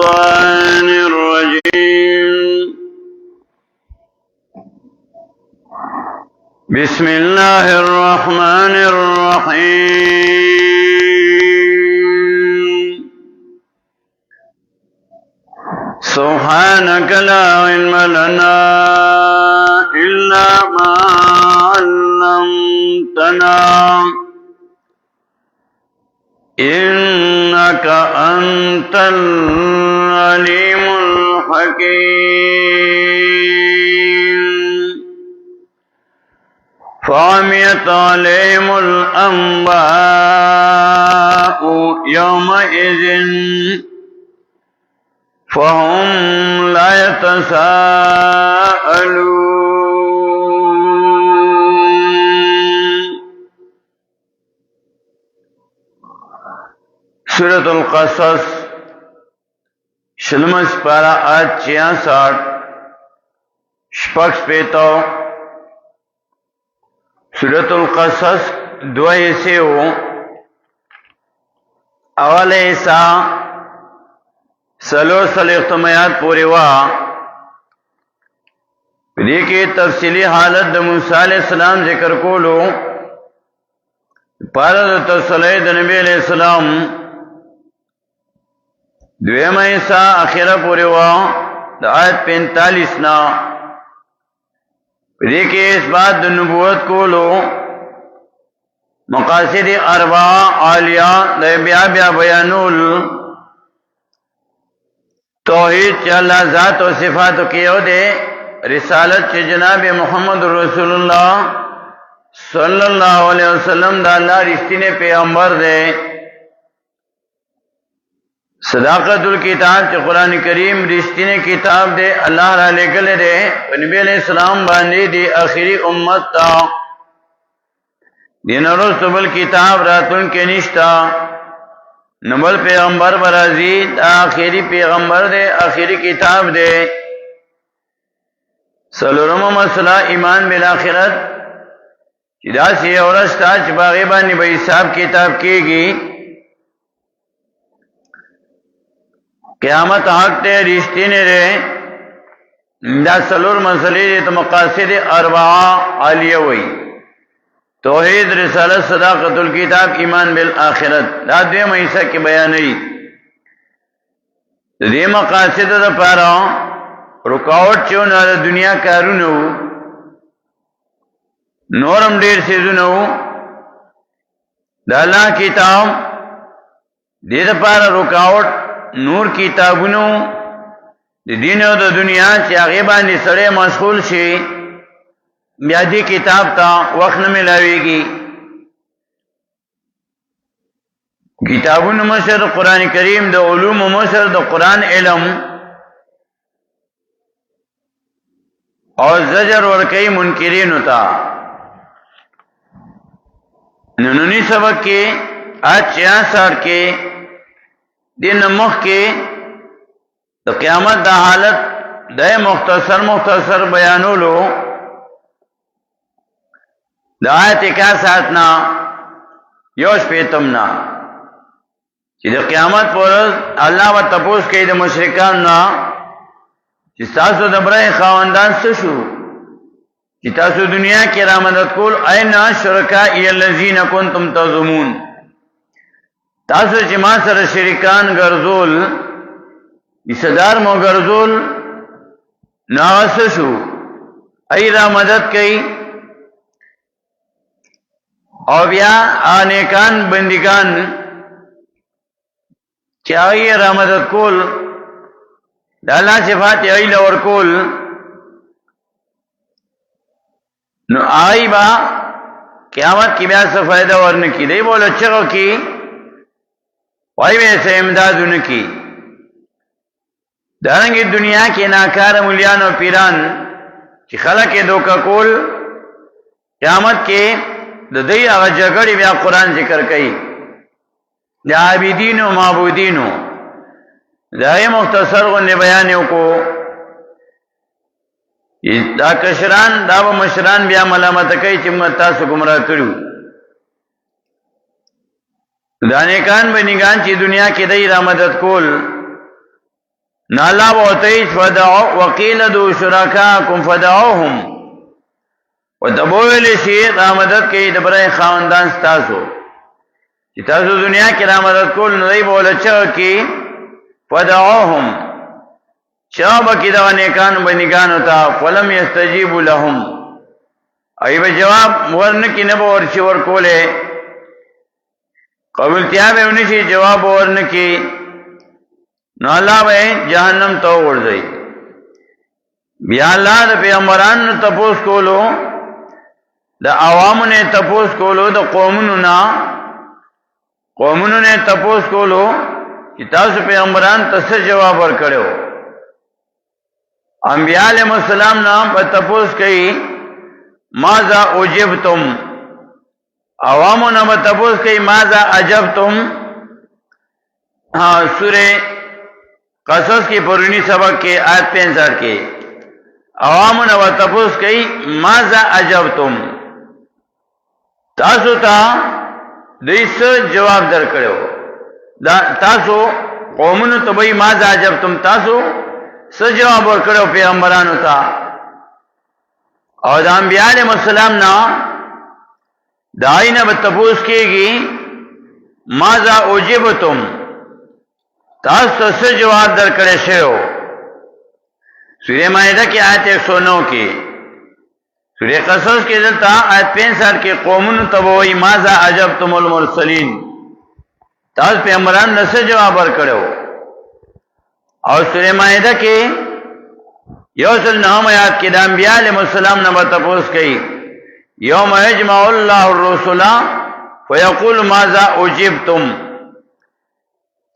الشيطان الرجيم بسم الله الرحمن الرحيم سبحانك لا علم لنا إلا ما علمتنا إنك أنت العليم الحكيم فعميت عليهم الأنباء يومئذ فهم لا يتساءلون سورة القصص شلمس پارا آج 66 شپکس پیتو سورة القصص دو ایسے ہو اول ایسا سلو اختمیات پوری وا دیکھیں تفصیلی حالت د موسیٰ علیہ السلام ذکر کولو پارا د تسلی د نبی علیہ السلام دویم ایسا اخیرہ پوری وا دا آیت 45 نا دیکھیں اس بات د نبوت کولو مقاصد اربعہ عالیہ دا بیا بیانول توحید چا اللہ ذات و صفات کیو دے رسالت چا جناب محمد رسول اللہ صلی اللہ علیہ وسلم دا اللہ رشتین پیغمبر دے صداقت الکتاب چا قرآن کریم رشتین کتاب دے اللہ را لگل دے نبی علیہ السلام باندے دی آخری امت تا دین رسول الکتاب راتن کے نشتا نبل پیغمبر برازی آخری پیغمبر دے آخری کتاب دے سلورم مسئلہ ایمان بالآخرت چدا سی اورستا چپاغی بانی با حساب کتاب کی گی قیامت حق تے رشتی نے دے دا سلور مسئلے دے تو مقاصد اربعہ عالیہ ہوئی توحید رسالت صداقت الکتاب ایمان بالآخرت دا دوی مہیسہ کی بیانی دی مقاصد دا پارا رکاوٹ چون دا دنیا کارونو نورم دیر سیزونو دا اللہ کتاب دی دا پارا رکاوٹ نور کتابونو دی دین و دا دنیا چی آغیبان دی سڑے مشغول شی بیا دی کتاب تا وقت نہ ملاوے گی کتابون مشر قرآن کریم دا علوم مشر دا قرآن علم اور زجر ورکی منکرین تا ننونی سبق کے آج 66 کے دن مخ کے دا قیامت دا حالت دا مختصر بیانولو دا آیت کا ساتنا یوش پیتمنا چی دا قیامت پورز اللہ و تپوس کئی دا مشرکان نا چی تاسو دا برای خواندان سشو چی تاسو دنیا کی رامدت کول اینا شرکائی اللذین کنتم تزمون تاسو چی ما سر شرکان گرزول صدار مو گرزول ناغسشو ای رامدت کئی او بیا آنیکان بندگان چاہیے رحمت کول دالا صفات ای لور کول نو آئی با قیامت کی بیا سے فائدہ ورنکی دی بولو چگو کی وائی ویسے امدادو نکی دارنگی دنیا کی ناکار مولیان و پیران چی خلق دوکا کول قیامت کے دا دی آغا جگڑی بیا قرآن ذکر کئی دا عابدینو معبودینو دا ای مختصر غنی بیانیو کو دا کشران دا با مشران بیا ملامت کئی چی تاسو گمراہ کرو دا نیکان بنیگان چی دنیا کی دی را مدد کول نالا بوتیش فدعو وقیل دو شرکاکم فدعوهم و تبویل شیط آمدد کئی دبرائی خاندان ستاسو چی تاسو دنیا کی آمدد کول ندائی بولا چا کی فدعوهم چا بکی دغا نیکان بنیکانو تا فلم یستجیبو لهم ایب جواب ورنکی نبا ورچی ورکولے قبولتیا بے انیشی جواب ورنکی نو اللہ بے جہنم تو ورزئی بیا اللہ دا پیغمبران تپوس کولو دا عوامو نے تپوس کولو دا قومنو نے تپوس کولو کہ تاسو پیغمبران تس جواب ورکڑے ہو انبیاء علیہ السلام نام پر تپوس کئی ماذا اجبتم عوامو نام پر تپوس کئی ماذا اجبتم سورہ قصص کی پرونی سبق کے آیت 65 کے عوامو نام پر تپوس کئی ماذا اجبتم تاسو تا دیس جواب در کرے ہو تاسو قومنو تبئی ماذا اجبتم تاسو س جواب ورکړو پیغمبرانو ته او د انبیاء علیهم السلام نا داینه بتپوس کیږي ماذا اجبتم تاسو س جواب درکړې شو سورہ مائدہ کی آیت 109 کی سورہ قصص کی دلتا آیت 65 کی قومن تبوئی ماذا اجبتم المرسلین تاسو پیغمبران نس جواب ورکړو اور سورہ مائدہ کے یوسل نام آیات کی دا انبیاء علیہ السلام نبا تپوس کئی یوم یجمع اللہ الرسول فیقول ماذا اجبتم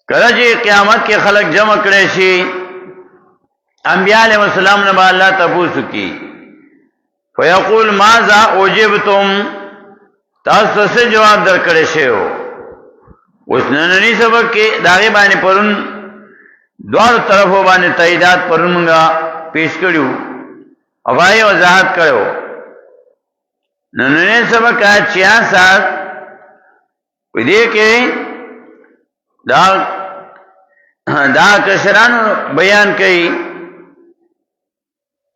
کرجی قیامت کے خلق جمع کرے شی انبیاء علیہ السلام نبا اللہ تپوس کی فیقول ماذا اجبتم تاسو سے جواب در کرے شی ہو اس نننی سبق کے داغی بانی پرن دوار طرفو باندې تاییدات پرمنگا پیش کریو افائی وضاحت کرو نننے سبق آیت 66 ویدے کے دا کشران بیان کئی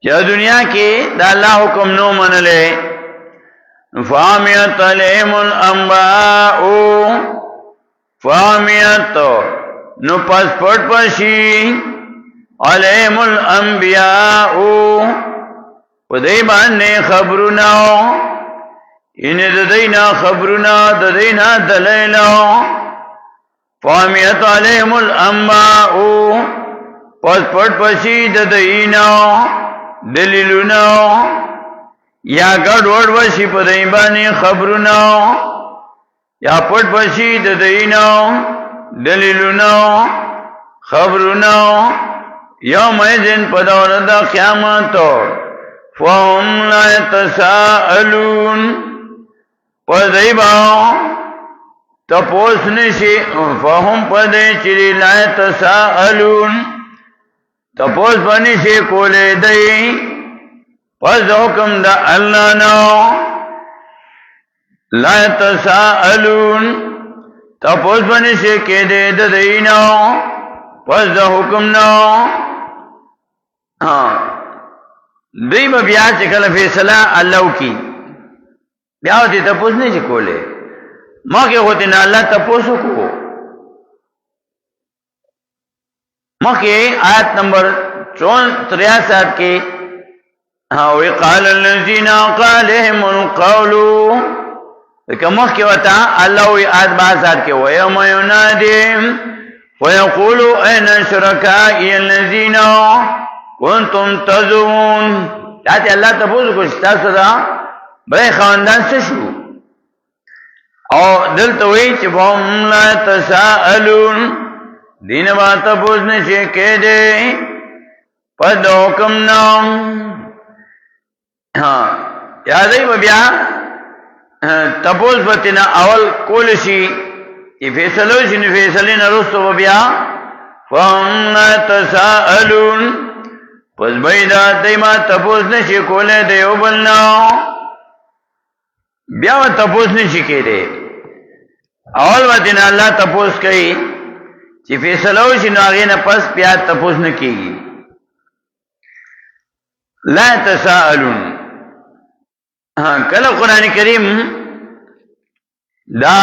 کہ دنیا کی دا اللہ حکم نو منلے فامیت علیہم الانباء فامیت نو پس پٹ پشی علیہم الانبیاء و دی باندے خبرناو ان ددینا خبرنا ددینا دلیلو فامیت علیہم الانباء پس پٹ پشی ددینا دلیلناو یا گڑ وڑ وشی پا دی باندے خبرناو یا پٹ پشی ددینا دلیلنا خبرنا یوم ایذن پدورد قیامت فهم لا يتساءلون پدیبا تپوس نشی فهم پدی چری لا يتساءلون تپوس بنشی کولے دی پس حکم دا اللہ نو لا يتساءلون تپوس بنی سے کہ دے ددینو پس دا حکم نو دی با بیا چکل فیصلہ اللہ کی بیا ہوتی تپوس نہیں چکولے ماں کے ہوتی نا اللہ تپوسو کو ماں کے آیت نمبر 63 کے وقال الذین قالهم القولو لیکن مخ کی وطا اللہ وی آد بازار کے ویوم ینادیم ویقولو این شرکائی الذین کنتم تزعمون چاہتے اللہ تفوض کو شتا صدا بڑے خواندان سے شو اور دل توی چفہم لا تساءلون دین با تفوض نشے کے دے پد حکم نام یادی بیا تپوس بتنا اول کولشی یہ فیصلو شنی فیصلین رستو بیا فهم لا تساءلون پس بیدا دیما تپوس نشی کولے دیو بلنا بیا و تپوس نشی کے دے اول بتنا اللہ تپوس کئی چې فیصله وشي نو هغې نه پس بیا تپوس نه کېږي. لا تساءلون. کله قرآن کریم دا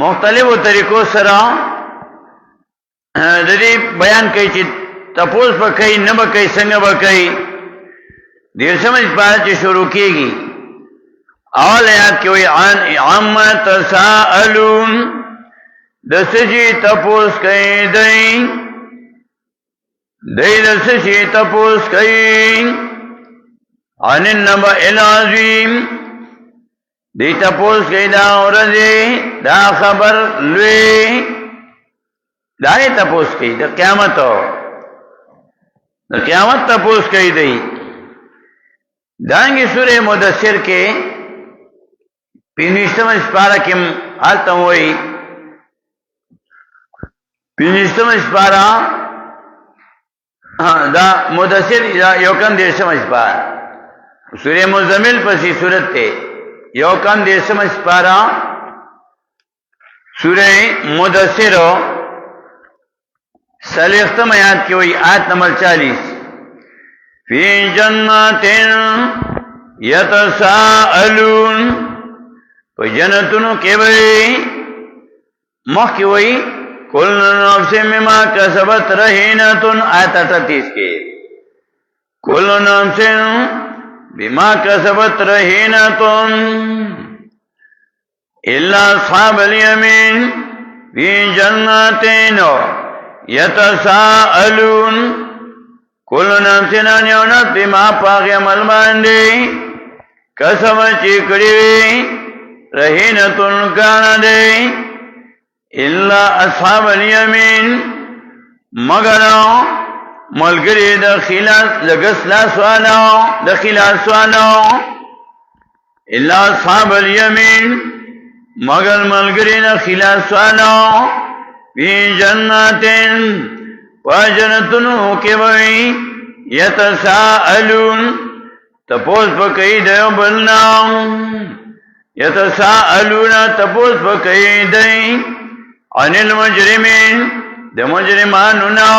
مختلفو طریقو سره د دې بیان کوي چې تپوس به کوي نه به کوي څنګه به کوي. دیرشمه سپاره چې شروع کېږي اول آیات کې وایي عما تساءلون د څه شي تپوس کوي دی د څه شي تپوس کوي عن النبأ العظیم دی تپوس کوي دا ورځې دا خبر لوی دا یې تپوس کوي د قیامت تپوس کوي دی. دانګي سورې مدثر کې 15 سپاره کې حالت وایي 15 سپاره دا مدثر یو کم 10 سپاره سورې مزمل پسې صورت ته یو کم 10 سپاره سورې مدثر سلیختم آیات کی ہوئی آیت نمبر 40 فی جنات یتساءلون پا جنتونو کے بھئی مخ کی ہوئی کل نفس مما کسبت رہینتن آیت 38 کے کل نفس بما کسبت رہینتن الا اصحاب الیمین فی جناتین یتساءلون کل نفسن عن یو نفس بما پاک عمل باندې قسم چې کړی رهینتن کان دی الا اصحاب الیمین مگر ملګری د خلاص لګس لا سوالو د خلاص سوالو الا اصحاب الیمین مگر ملګری د خلاص سوالو فی جناتین واجنتنو کے بھئی یتساءلون تپوس پکئی دیو بلنا یتساءلون تپوس پکئی دی عن المجرمین د مجرمانو نو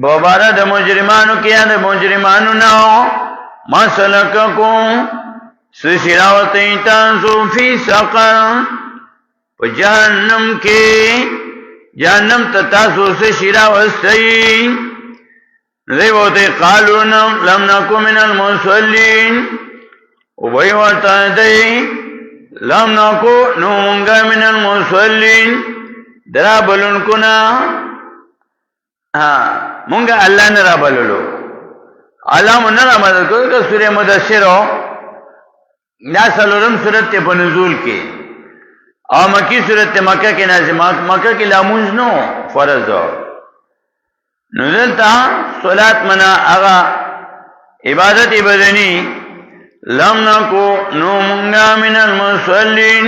بابارا د مجرمانو کیا د مجرمانو نو ما سلککم سشراوتی تانسو فی سقر پا جہنم کے جہنم تتاسو سے شرا وستی ریوتے قالون لم نکو من المصلین وبئی ورطا دی لم نکو نومنگا من المصلین درا بلن کنا منگا اللہ نرا بللو اللہ من نرا مدد کو کہ سورہ مدثر ہو نا سلورم سورت پا نزول کے او مکی صورت مکہ کی نازل مکہ کی لامونز نو فرض ہو نزل تا صلات منا اغا عبادت بدنی لم نکو نو منگا من المصلین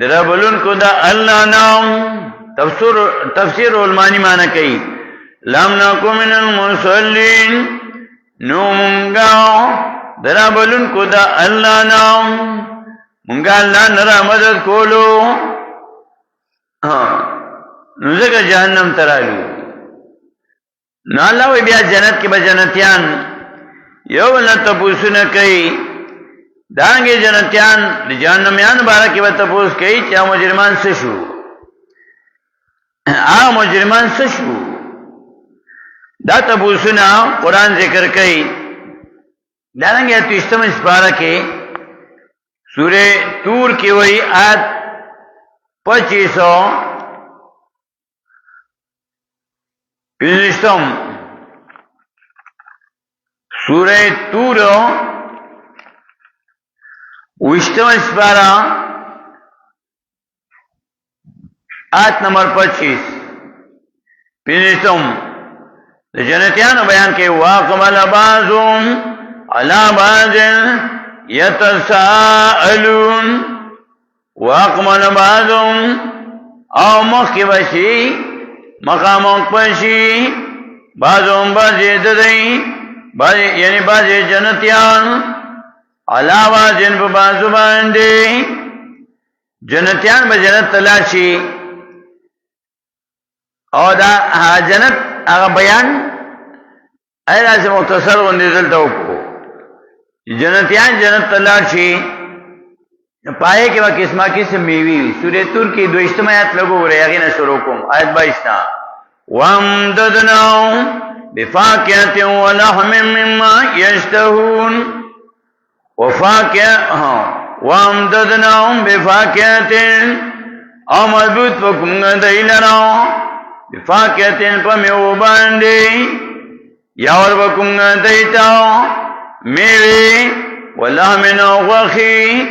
دربلن کو دا اللہ نام تفسیر علمانی مانا کئی لم نکو من المصلین نو منگا دربلن کو دا اللہ نام منگا اللہ نرا مدد کولو نزدہ جہنم ترالو نو اللہ وی بیا جنت کی بجنتیان یو بلنا تپوسو نکئی دانگی جنتیان جہنمیان بارا کی بتپوس کئی چاہ مجرمان سشو مجرمان سشو دا تپوسو نا قرآن ذکر کئی دانگی اتوشتم سپارہ کے سورہ تور کی وہی آیت 25 سورہ تور وشتم سپارہ آیت نمبر 25 جنتیان بیان کے واقبل بعضهم علی بعض یتساءلون واقبل بعضهم او مخی بشی مقاموں پشی بعضهم بعضی ددئی یعنی بعضی جنتیان علی بعض بعضو باندے جنتیان بجنت تلاشی او دا جنت هغه بیان ایلا سے مختصر غندې دلته وکړو جنتیان جنت ته لاړ شي پائے کې وا قسمه قسم میوي سورۃ تور کې 22 آیت لګو هغه نه شروع کوم آیت 22 نا وامددنا بفاكهة ولحم مما يشتهون وامددناهم بفاكهة او مضبوط وکم دیلنا بفاكهة پمیو باندی یاور وکم دیتا میوی ولحم وخی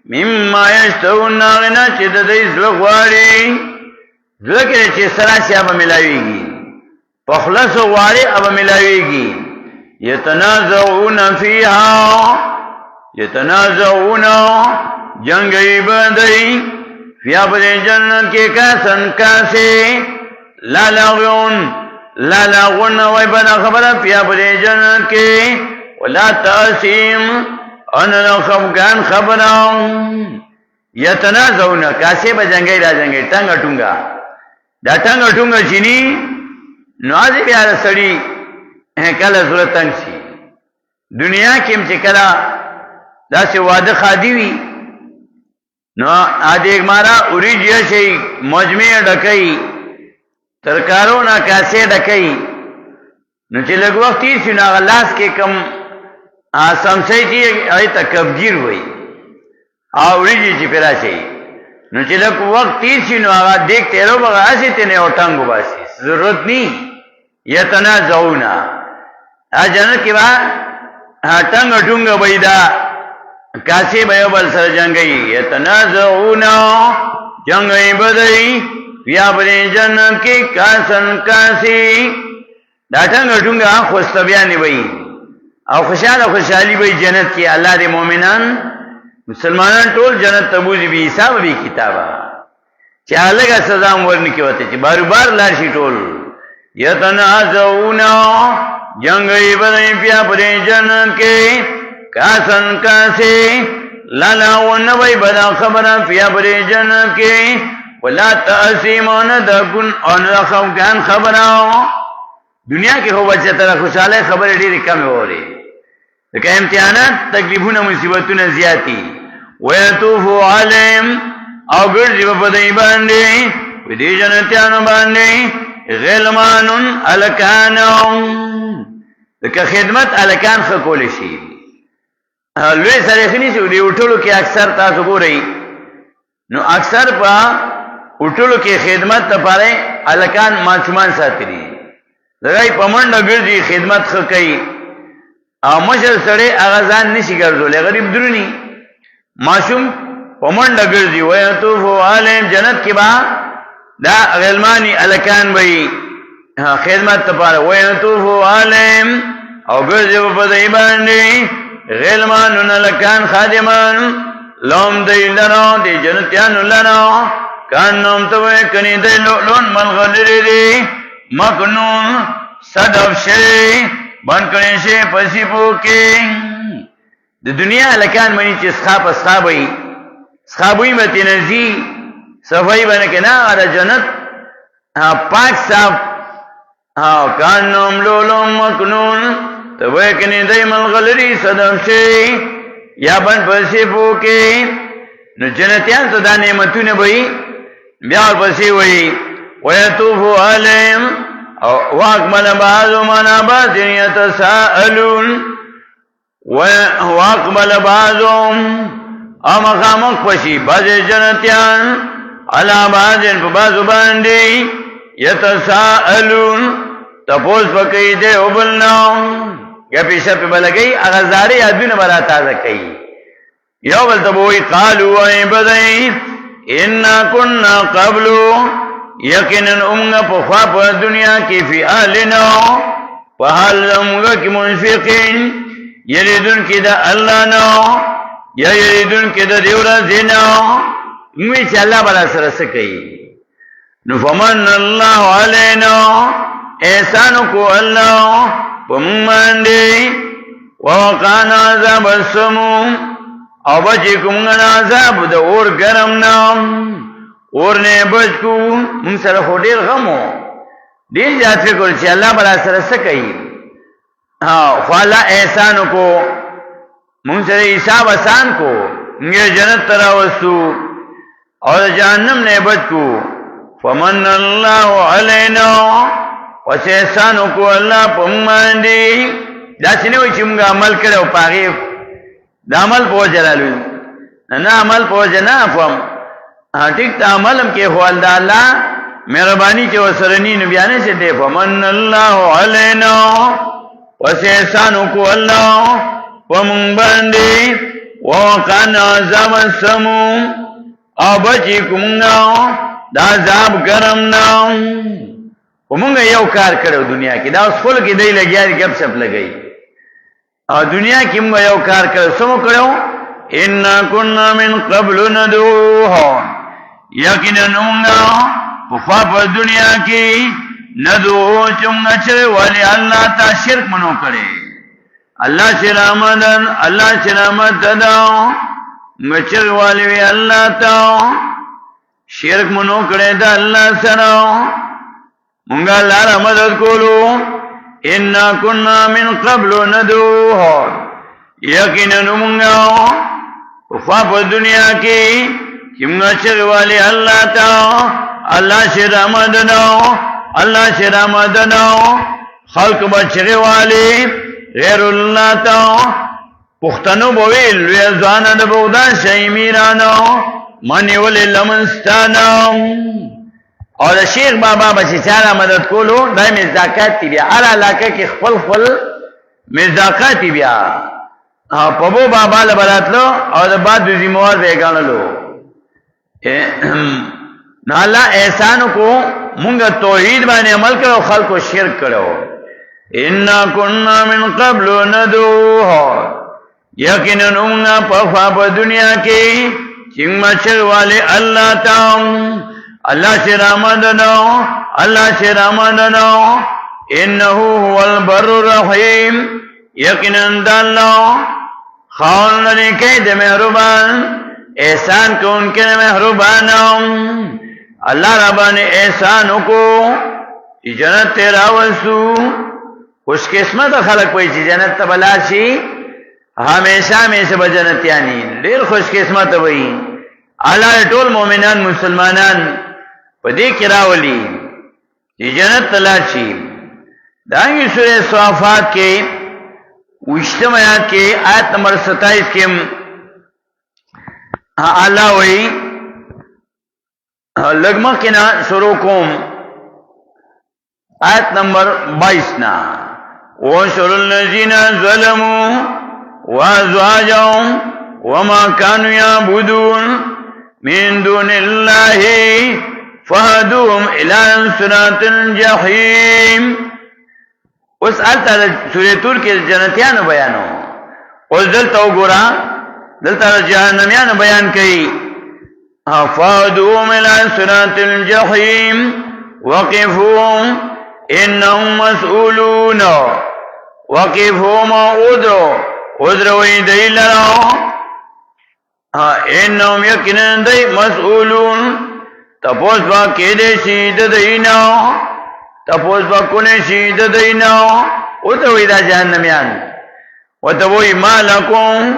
مما يشتهون ناغنا چه دی زلغواری زلکر چه سراسی اب ملاویگی پخلص غواری اب ملاویگی یتنازعون جنگی بدئی فی اب جنت کے کاسن کاسی لا لغون وی بنا خبر فی اب جنت کے ولا تاسیم اننا خفگان خبران یتنازعون کاسی با جنگی را جنگی ٹنگا ٹنگا دا ٹنگا ٹنگا چینی نوازی بیار سڑی کله صورت تنگ شي دنیا کې چې کله داسې واده خادي وي نو اده مارا اوریجیا شي مجمع ډکای ترکارونه کاسه ډکای نو چې لږ وخت یې شنو غلاس کې کم سمسي چې ایت کبجیر وای او اوریجی چې پیرا شي نو چې لږ وخت یې شنو هغه دیکته ورو بغاسي ته نه وټنګو باسي ضرورت ني یتنازعون جنت کی با ٹنگ ٹنگ بیدا کاسی بیو بل سر جنگی یتنازعون جنگی بدئی فیا بری جنت کی کاسن کاسی دا ٹنگ ٹنگ خوستبیانی بئی او خوشحالی بئی جنت کی اللہ دے مومنان مسلمانان ټول جنت تبوزی بی حساب بی کتابا چاہ لگا سزام ورن کی ہوتے چاہ بار بار لارشی ټول یتنازعون جنگی بدئی پیا پدی جنت کے کاسن کاسی للاون بی بدا خبرن پیا پدی جنت کے ولا تأسیمون دکن اون خفگان خبرن دنیا کے ہو بچے ترہ خوشحالے خبر دیر کم ہو رہی لیکن امتحانات تکلیفون مصیبتون زیادی ویتوفو علیم او گرزی بپدئی باندی پدی جنتیانو باندی غلمانون الکانون لکه خدمت الکان خکول شي لوی سرخنی شو دی اٹھولو کی اکثر تاسو گوری نو اکثر پا اٹھولو کی خدمت تا پارے الکان ماشومان ساتری لگائی پمنڈ گرزی خدمت خکی او مشر سڑے اغازان نشی گرزو لے غریب درونی ماشوم پمنڈ گرزی ویتوفو عالم جنت کی با دا غلمانی الکان بئی خدمت تپارا وینطوفو عالم او گرزی بپدئی باندی غلمانون الکان خادمان لوم دی لنا دی جنتیانو لنا کاننوم توی کنی دی لون ملغلری دی مکنون صدف شی بند کنی شی پسی پوکی دی دنیا الکان منی چی سخابئی سخابوی متی نزی صفائی بنکے نا آرہ جنت پاک صاف کاننوم لولوم مکنون تبویکنی دی ملغلری صدف شی یا بند پسی پوکی نو جنتیان تو دا نعمتون بئی بیار پسی وئی ویطوفو علیم واقبل بعضو منا بعض یتساءلون واقبل بعضو مخامق پسی بعض جنتیان علا بعضن پا بعضو باندی یتساءلون تپوس پکی دے ابلنا گپی شپ بلگئی اغزاری ادون برا تازہ کئی یو بلتبوئی قالو اے بدئی انا کننا قبلو یقیناً امگا پخواب دنیا کی فی آلنا فحال امگا کی منفقین یریدن کی دا اللہ نا یا یریدن کی دا دیورا زینا اموی چا اللہ بلا سرسکی نفمن اللہ علینا احسانو کو اللہ پماندی ووقانا عذاب السموم او بچی کمگن عذاب دا اور گرمنا اور نے بچ کو من سر خودیر غمو ډیر زیات فکر چې الله بل سره څه کوي. خو الله احسان کو مونږ سره حساب آسان کو، موږ جنت ته راوستو او جهنم نه بچ کو. فمن الله علینا، وس احسان کو الله په موږ باندې. دا څنګه وي چې موږ عمل کړو پاغي د عمل په جلالو نه عمل په جنا فهم ټیک ته عملم کې هو الله مهرباني چې وسرنی نو بیان څه دی. فمن الله علینا، وس احسان کو الله په موږ باندې. وقنا عذاب السموم، او بچی کومنا دا عذاب ګرمنا. ومونږ یو کار کړو دنیا کې، دا اوس خپل کې دی لګیا دي غب سپ لګی. او دنیا کې موږ یو کار کړو، سمو کړو ان كنا من قبل ندعوه، یقینا موږ په دنیا کې ندعو چې موږ چې ولی الله ته شرک منو کړي. الله چې رحمدن، الله چې رحمت داو مچر والی الله ته شرک منو کړي دا الله سره. مونږه لاره مدد کولو. ان كنا من قبل ندعوه، یقینا مونږه په دنیا کې چې موږ چې والی الله ته الله چې رحمت داو، الله چې رحمت داو خلق بچي والی غیر الله ته پختنو بویل وی ځان د بودا شي میرانو منی ول لمنستانو. او د شیخ بابا بچی چاره مدد کولو دای مزاکات تی بیا اعلی علاقه کې خپل مزاکات تی بیا په بو بابا له براتلو او د بعد د ذمہوار وګڼلو. نه الله احسان کو مونږ توحید باندې عمل کړو، خلکو شرک کړو. ان كنا من قبل ندعوه، یقینا موږ په دنیا کې چې مچر والے الله تعالی الله سے رحمدنو، الله سے رحمدنو. انه هو البر الرحیم، یقینا الله خان لري کې د مهربان احسان کوونکی مهربان. الله ربانه احسان کو چې جنت ته راوستو. خوش قسمت خلق وایي چې جنت ته بلاشي همیشه همیشه به جنتیانی. ډیر خوش قسمت وایي الله ټول مؤمنان مسلمانان په دې کې راولي چې جنت ته لاشي. دانګي سورې صافات کې وشتم آیات کې آیت نمبر 27 کې الله وایي لګما کې نه شروع کوم آیت نمبر 22 نا. وَشُرُ الَّذِينَ ظَلَمُوا وَأَزْوَاجَهُمْ وَمَا كَانُوا يَعْبُدُونَ مِن دُونِ اللَّهِ فَهَدُوهُمْ إِلَى صِرَاطِ الْجَحِيمِ. اوس آلته سورې تور کې جنتیانو بیانو، اوس دلته وګوره دلته جهنميانو بیان کړي. فَهَدُوهُمْ إِلَى صِرَاطِ الْجَحِيمِ وَقِفُوهُمْ إِنَّهُمْ مَسْئُولُونَ. وَقِفُوهُمْ ادروا دی لرا انهم یقینا دی مسئولون. تپوس با کې دې شي د دینا، تپوس با کونه شي د دینا. او ته وی دا جهنميان او ته وی مالکم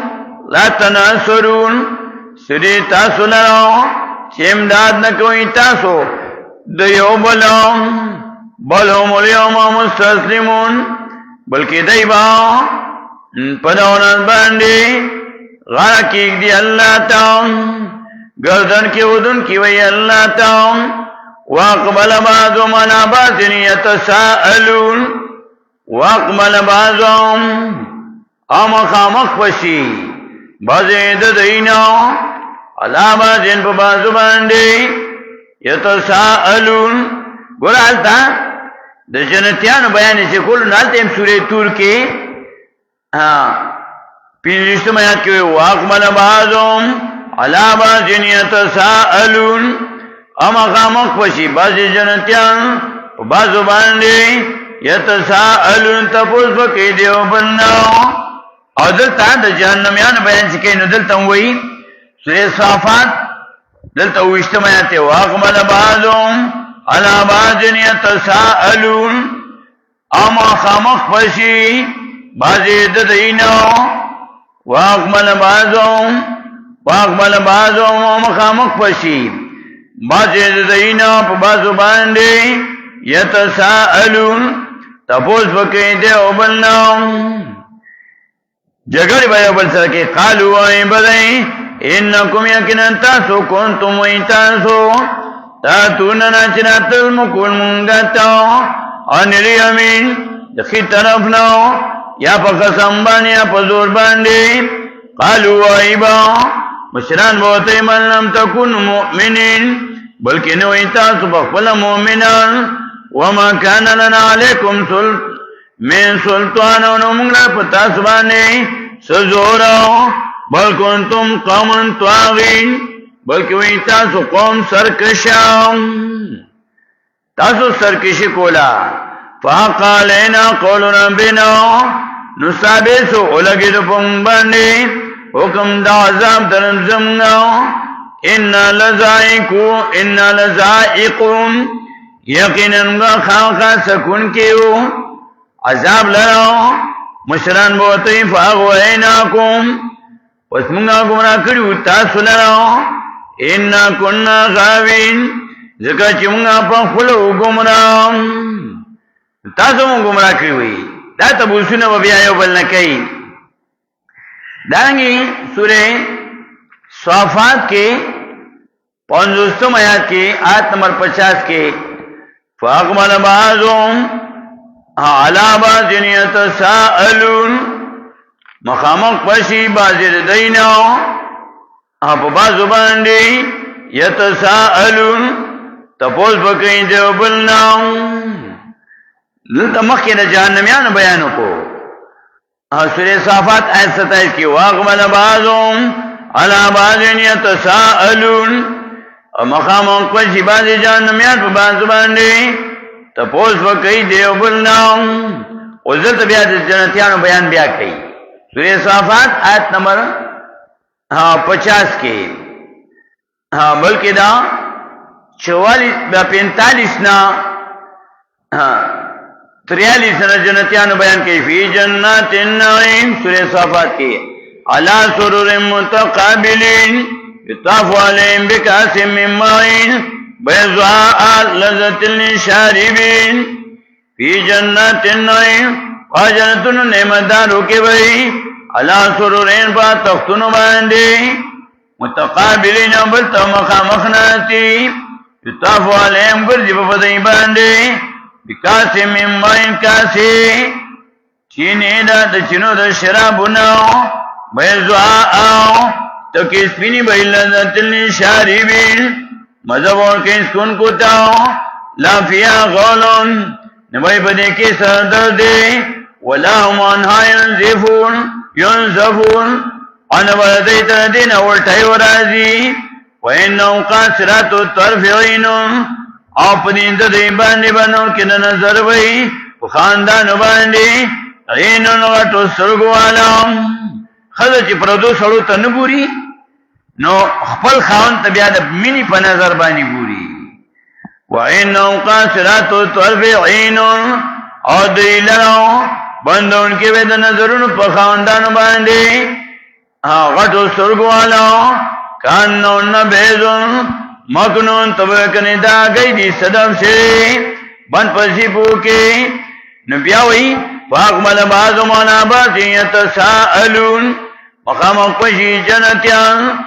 لا تناصرون. سری تاسو لرا چې امداد نه کوي تاسو د یو بلهم اليوم مستسلمون. بلکې دای با پداونان باندې غاړه کې دی الله تعالی، گردن کې ودن کې وی الله تعالی. واقبل بعضهم على بعض يتساءلون. واقبل بعضهم امخامخ وشي بعضې د دینا على بعض په بعضو باندې يتساءلون. ګور حالتا د جنتیانو بیان چې کول نه تم سورې تور کې پینځم آیات کې واقبل بعضهم على بعض يتساءلون. اما خامخ وشي بعضې جنتیان په بعضو باندې يتساءلون تپوس وکړي دیو بلنا. او دلته د جهنميانو بیان چې کوي نو دلته وایي سورې صافات دلته وشتم آیات واقبل بعضهم علی بعض یتساءلون اما خامخ پشی بعضی ددینو واقبل بعضهم اما خامخ پشی بعضی ددینو پا بعضو باندی یتساءلون تپوس بکی دیو بلنو جگڑی بایو بل سرکی قالو آئی بدئی انکم یکنن تاسو کنتم وی تاسو تاتوننا چرات المکول منگتاو انیلی امین دخی طرفناو یا پا قسم بانی یا پا زور باندی قالو آئی با مشران بوتی من لم تکن مؤمنین بلکہ نوی تاسو بخفل مؤمنان وما کان لنا علیکم من سلطان ونمگلا پتا سبانے سزورا بل کنتم قوم طاغین بلکہ وہی تاسو قوم سرکشان تاسو سرکشی کولا فاقالینا قول ربنا نصابیسو اولگی دپنگ باندی حکم دا عذاب درمزمنا انا لذائقون یقیناً خاقا سکن کیو عذاب لراو مشران بوتی فاغویناکم واسمنگا گمراہ کریو تاسو لراو انا کننا غاوین ذکر چی منگا پا خلو گمراہ تاسو من گمراہ کریوی دا تبوسونا و بیایو بلنکی دارنگی سورہ صافات کے 50 آیات کے آیت نمبر 50 کے فاقبل بعضهم علی بعض یتساءلون مخامق پشی بعضی دینا پا بعضو باندی یتساءلون تپوس بکئی دیو بلنا دلتا مخی دا جہنمیان بیانو کو سورہ صافات آیت 27 کی واقبل بعضهم علی بعض یتساءلون مخامق پشی بعضی جہنمیان پا بعضو باندی تپوس بکئی دیو بلنا وزلت بیا جنتیانو بیان بیا کئی سورہ صافات آیت نمبر 50 کے بلکہ دا 45 نا 43 نا جنتیانو بیان کئی فی جنات النعیم سورہ صافات کے علی سرور متقابلین یطاف علیہم بکاس من معین بیضاء لذت للشاربین فی جنات النعیم جنتن نعمتدارو کے بھئی علی سرورین پا تختن باندی متقابلین بلتا مخامخناتی یطاف علیہم برزی بفدی باندی بکاس من معین کاسی چینی دا چینو دا شرابناو بیضاء تکیس پینی بھئی لذت للشاربین مذہب اور کے سکون کو تاو لا فیا غولن نبائی بدے کے سردر دے ولا هم عنها ينزفون انا بردیت دین اولتائی ورازی وَإِنَّهُ قَاسِرَاتُ الطَّرْفِ عِينٌ آپ دین دے باندے بنو کن نظر بھئی خاندان باندے عینن غٹو سرگو علام خضر چی پردو سڑو تنبوری نو خپل خاون تبیا د مینی په نظر باندې ګوري وَإِنَّهُ قَاسِرَاتُ الطَّرْفِ عِينٌ او دیلو بندون کې به د نظرونو په خاوندانو باندې غټو سترګوالو کانون بیزون مکنون تبکنی دا گئی دی صدف سے بند پسی پوکی نبیاوی فاقبل بعض مانا باسی یتساءلون مخامق پشی جنتیان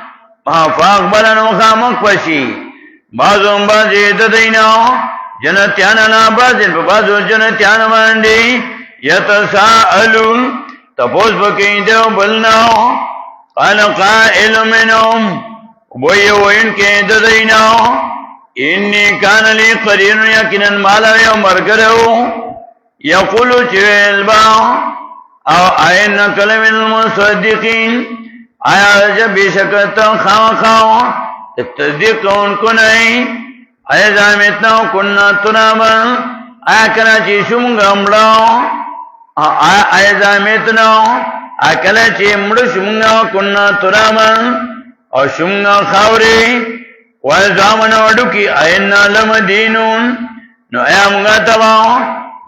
فاقبلن مخامق پشی بعضون باسی تدیناو جنتیان انا باسن پا بعضو جنتیان باندی یتساءلون تپوس پکی دیو بلناو قال قائل منهم ویو ان کے ددیناو انی کان لی قرین یقیناً مالا یو مرگرو یقولو چویل با او آئین کلم المصدقین آیا جب بیشکتا خواہ تصدیق ان کو نہیں آیا زامتنا کننا تنابا آیا کراچی شمگا مڑاو آیا زامتنا آیا کراچی مڑ شمگا کننا تنابا او شمگا خاوری وَالْزَامَنَ وَدُكِ أَيْنَا لَمَدِينُونَ نو ایا مونږه تبا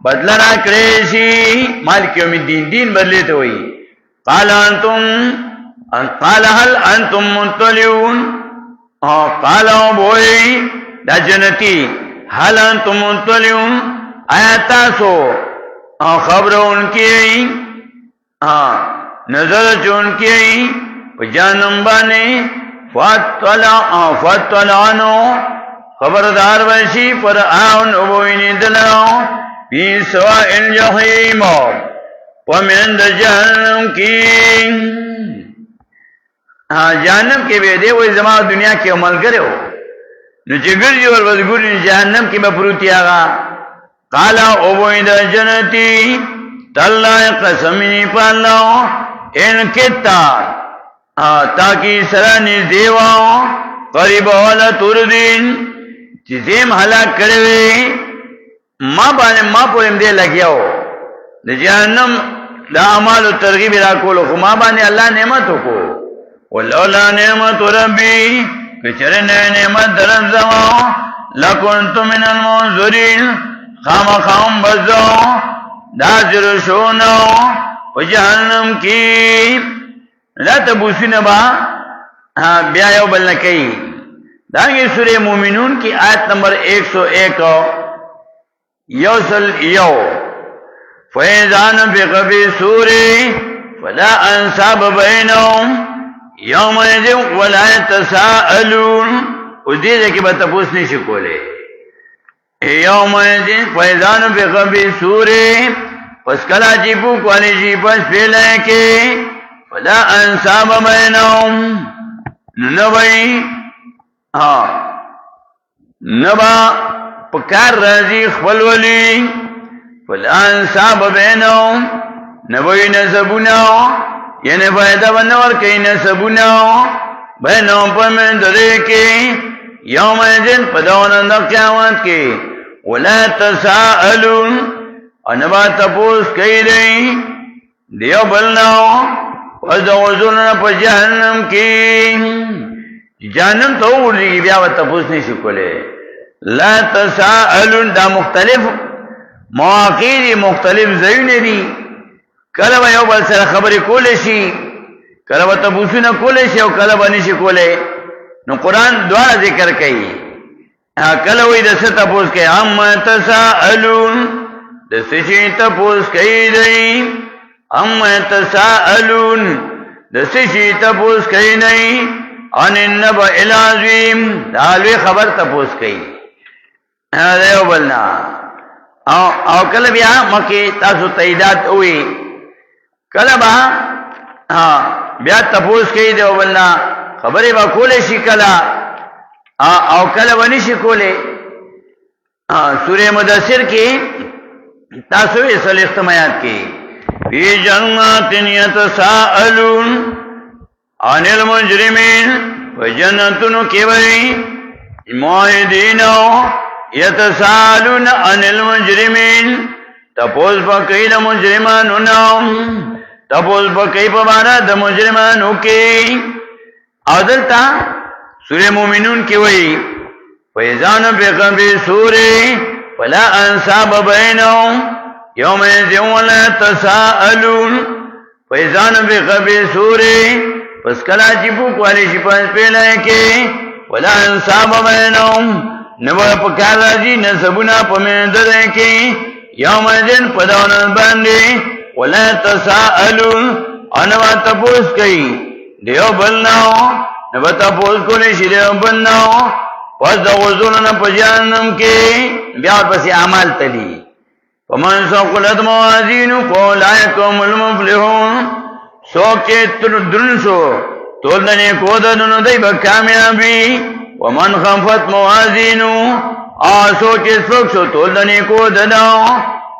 بدل را کړی شي مالک یوم الدین دین بدلی ته وایي قال هل انتم مطلعون قال بوئی دا جنتی هل انتم مطلعون آیا تاسو خبر انکی نظر چونکی جانم بانے فاتلعنو خبردار وشی پر آن ابوینی دلو فی سوائل جحیم ومن در جہنم کی جہنم کے بے دے وہی زمان دنیا کے عمل کرے ہو نو چگر جو والبزگوری جہنم کی مپروتی آگا قالا ابوئی در جنتی تاللہ قسمینی پاللہ ان کتا تاکی سرانی دیواؤ قریب والا تردین چیزیم حلاک کروے ما پورم دے لگیاو دا جہنم دا اعمال و ترغیب راکولو خو ما بانے اللہ نعمتو کو ولولا نعمت ربی کچرن نعمت درن زمان لکنتو من المنظرین خام بزو دازر شونو و جہنم کی لا تبوسی نبا بیایو بلنکی دانگی سورہ مومنون کی آیت نمبر 101 یوصل یو فَإِذَا نُفِخَ فِي الصُّورِ فَلَا أَنْسَابَ بَيْنَهُمْ يَوْمَئِذٍ وَلَا يَتَسَاءَلُونَ اس دیدے کہ بات تپوس نہیں شکولے یومئذ فَإِذَا نُفِخَ فِي الصُّورِ پس کلا چی پوک والی چی پس پیلے کے فَلَا أَنْسَابَ بَيْنَهُمْ نبائی نبا پکار رازی خفلولی فَلَا أَنْسَابَ بَيْنَهُمْ نبوی نسبونا یعنی فائدہ بنور کئی نسبونا بینہم پر من درے کے یوم دن پدون قیامت کے وَلَا تَسَاءَلُونَ انبا تپوس کئی رئی دیو بلناو وَزَوَزُلْنَا پا جہنم کی جہنم تو اوڑی گی بیا و تپوس نہیں شکولے لا تساءلون دا مختلف مواقع دی مختلف زیونے دی کلبا یو بل سر خبری کولے شی کلبا تبوسونا کولے شی او کلبا نشی کولے نو قرآن دوارا ذکر کئی کلوی دست تپوس کئی اما تساءلون دست شی تپوس کئی دی اما تساءلون دست شی تپوس کئی نئی ان النبع العظیم دالوی خبر تپوس کئی دیو بلنا او کله بیا مکی تاسو تاییدات ہوئی کله بیا تپوس کئی دیو بلنا خبری با کولے شی کلا او کله ونی شی کولے سورہ مدثر کی تاسو اصل اختمایات کی فی جنات یتساءلون عن المجرمین و جنتن کی بری معاہدینو یتسالون عن المجرمین تپوس پکی دا مجرمانونا تپوس پکی پبارا دا مجرمانو کی عدلتا سورہ مومنون کی وئی فَإِذَا نُفِخَ فِي الصُّورِ فَلَا أَنْسَابَ بَيْنَهُمْ يَوْمَئِذٍ وَلَا يَتَسَاءَلُونَ فَإِذَا نُفِخَ فِي الصُّورِ پس کلا چی پوک والی شپاس پیلائے کے وَلَا أَنْسَابَ بَيْنَهُمْ نبا پکار راجی نسبونا پمین درے کی یوم دن پدونن باندے وَلَا تَسَاءَلُونَ انبا تپوس کئی دیو بلناو نبا تپوس کلی شی دیو بلناو پس دا غزولنا پجانم کے بیار پسی اعمال تلی فمن سوقلت موازینو فولائکم المفلحون سوک چے درنسو تولدنی کودنو دی بکامیابی ومن خفت موازینو آسو چے سوکسو تولدنی کودنو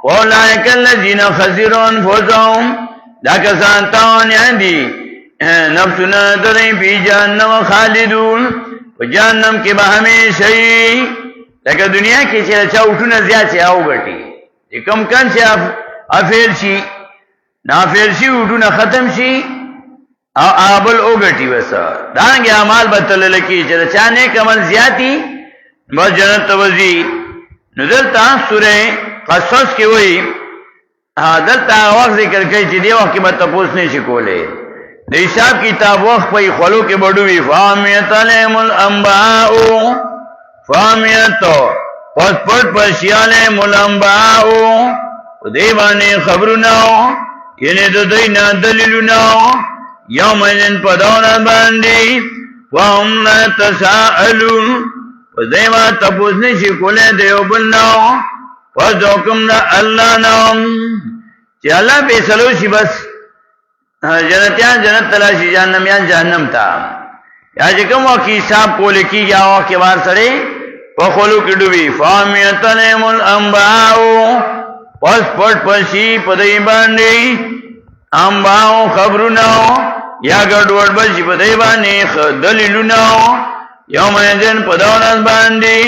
فولائک اللذین خسرون فوزهم داکسان تاوانی اندی نفسنا دری فی جہنم خالدون جہنم کے با ہمیشہی لیکن دنیا کی چلے چاہ اٹھونا زیاد سے آو گٹی کم کن سے افیر شی نافیر شی اٹھونا ختم شی او ابل اوګټي وسه دانګه اعمال بدل لکی چې چا نیک عمل زیاتی بس جنت وزي نو دلته سوره قصص کې وایي دلته وخت ذکر کوي چې دی وخت کې به تاسو نه شي کولای د حساب کتاب وخت په خلو کې بډوي فامیت علم الانباء فامیت پس پټ پشیاله ملانباء دې باندې خبرونه ینه د دوی نه دلیلونه یومئذ پدون باندې وهم لا تساءلون دې ما تاسو نه شي کولای دیو بنو پس حکم دا الله نام چې الله به سلو شي بس جنتیان جنت تلاشي جهنميان جهنم تا یا چې کوم وکی حساب کول کیږي او کې وار سره په خلو کې ډوبي فامیتنم الانباء پس پټ پشي په دې باندې انباء خبرونه یا ګډوډ بشي په دې باندې دلیلونه یوم یذن په دولت باندې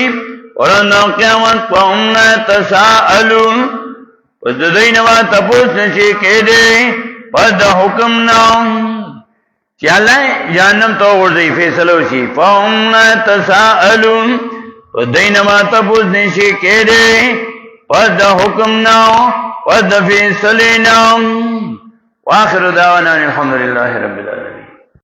ورنه قیامت قوم تساءلون پس دې نه وا تاسو نشي کېده پس د حکم نام چې الله جهنم ته ورځي فیصله وشي قوم تساءلون پس دې نه وا تاسو نشي کېده پس د حکم نام پس د فیصله نام واخر دعوانا الحمد لله رب العالمين